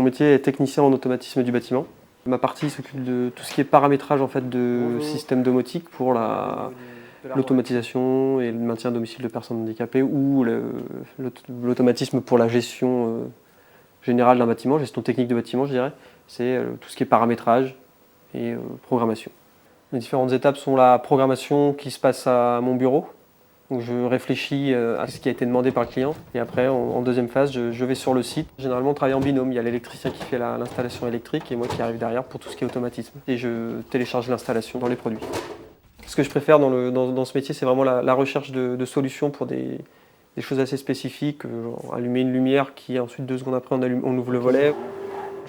Mon métier est technicien en automatisme du bâtiment. Ma partie s'occupe de tout ce qui est paramétrage en fait, de systèmes domotiques pour l'automatisation et le maintien à domicile de personnes handicapées ou l'automatisme pour la gestion générale d'un bâtiment, gestion technique de bâtiment je dirais. C'est tout ce qui est paramétrage et programmation. Les différentes étapes sont la programmation qui se passe à mon bureau. Donc je réfléchis à ce qui a été demandé par le client et après en deuxième phase je vais sur le site. Généralement on travaille en binôme, il y a l'électricien qui fait l'installation électrique et moi qui arrive derrière pour tout ce qui est automatisme. Et je télécharge l'installation dans les produits. Ce que je préfère dans ce métier c'est vraiment la recherche de solutions pour des choses assez spécifiques, genre allumer une lumière qui ensuite 2 secondes après on ouvre le volet.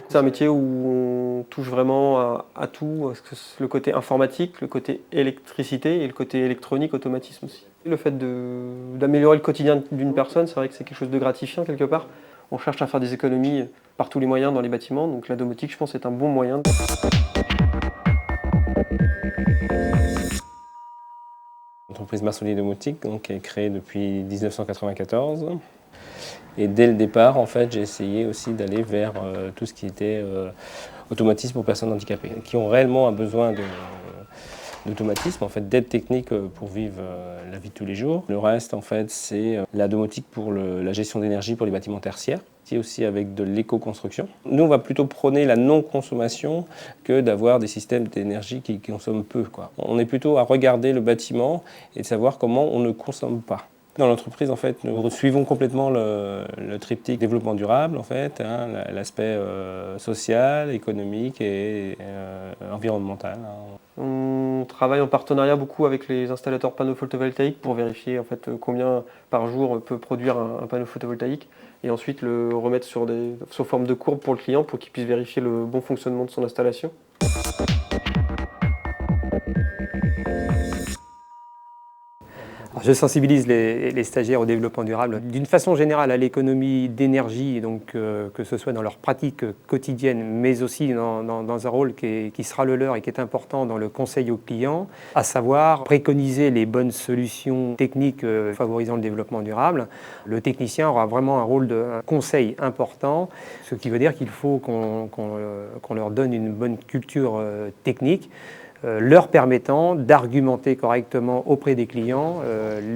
C'est un métier où on touche vraiment à tout, le côté informatique, le côté électricité et le côté électronique, automatisme aussi. Le fait d'améliorer le quotidien d'une personne, c'est vrai que c'est quelque chose de gratifiant quelque part. On cherche à faire des économies par tous les moyens dans les bâtiments, donc la domotique je pense est un bon moyen. L'entreprise Marsolier Domotique donc, est créée depuis 1994. Et dès le départ, en fait, j'ai essayé aussi d'aller vers tout ce qui était automatisme pour personnes handicapées, qui ont réellement un besoin d'automatisme, en fait, d'aide technique pour vivre la vie de tous les jours. Le reste, en fait, c'est la domotique pour la gestion d'énergie pour les bâtiments tertiaires, qui est aussi avec de l'éco-construction. Nous, on va plutôt prôner la non-consommation que d'avoir des systèmes d'énergie qui consomment peu, quoi. On est plutôt à regarder le bâtiment et de savoir comment on ne consomme pas. Dans l'entreprise, en fait, nous suivons complètement le triptyque développement durable, en fait, hein, l'aspect social, économique et environnemental. Hein. On travaille en partenariat beaucoup avec les installateurs panneaux photovoltaïques pour vérifier en fait, combien par jour peut produire un panneau photovoltaïque et ensuite le remettre sous forme de courbe pour le client pour qu'il puisse vérifier le bon fonctionnement de son installation. Alors, je sensibilise les stagiaires au développement durable d'une façon générale à l'économie d'énergie, donc que ce soit dans leur pratique quotidienne, mais aussi dans un rôle qui sera le leur et qui est important dans le conseil aux clients, à savoir préconiser les bonnes solutions techniques favorisant le développement durable. Le technicien aura vraiment un rôle de conseil important, ce qui veut dire qu'il faut qu'on leur donne une bonne culture technique, leur permettant d'argumenter correctement auprès des clients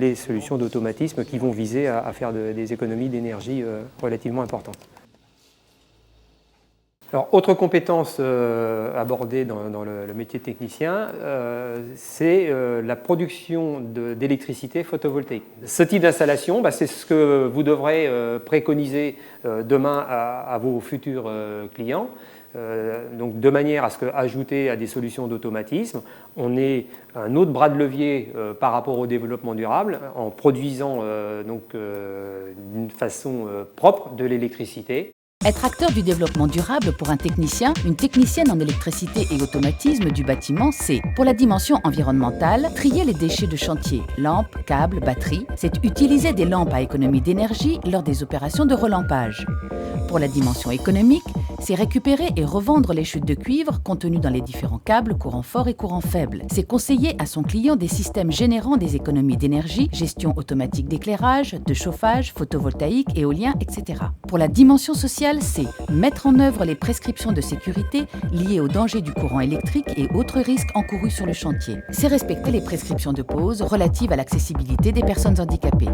les solutions d'automatisme qui vont viser à faire des économies d'énergie relativement importantes. Alors, autre compétence abordée dans le métier de technicien, c'est la production d'électricité photovoltaïque. Ce type d'installation, c'est ce que vous devrez préconiser demain à vos futurs clients. Donc de manière à ce qu'ajouter à des solutions d'automatisme, on ait un autre bras de levier par rapport au développement durable en produisant d'une façon propre de l'électricité. Être acteur du développement durable pour un technicien, une technicienne en électricité et automatisme du bâtiment, c'est, pour la dimension environnementale, trier les déchets de chantier, lampes, câbles, batteries. C'est utiliser des lampes à économie d'énergie lors des opérations de relampage. Pour la dimension économique, c'est récupérer et revendre les chutes de cuivre contenues dans les différents câbles courant fort et courant faible. C'est conseiller à son client des systèmes générant des économies d'énergie, gestion automatique d'éclairage, de chauffage, photovoltaïque, éolien, etc. Pour la dimension sociale, c'est mettre en œuvre les prescriptions de sécurité liées aux dangers du courant électrique et autres risques encourus sur le chantier. C'est respecter les prescriptions de pause relatives à l'accessibilité des personnes handicapées.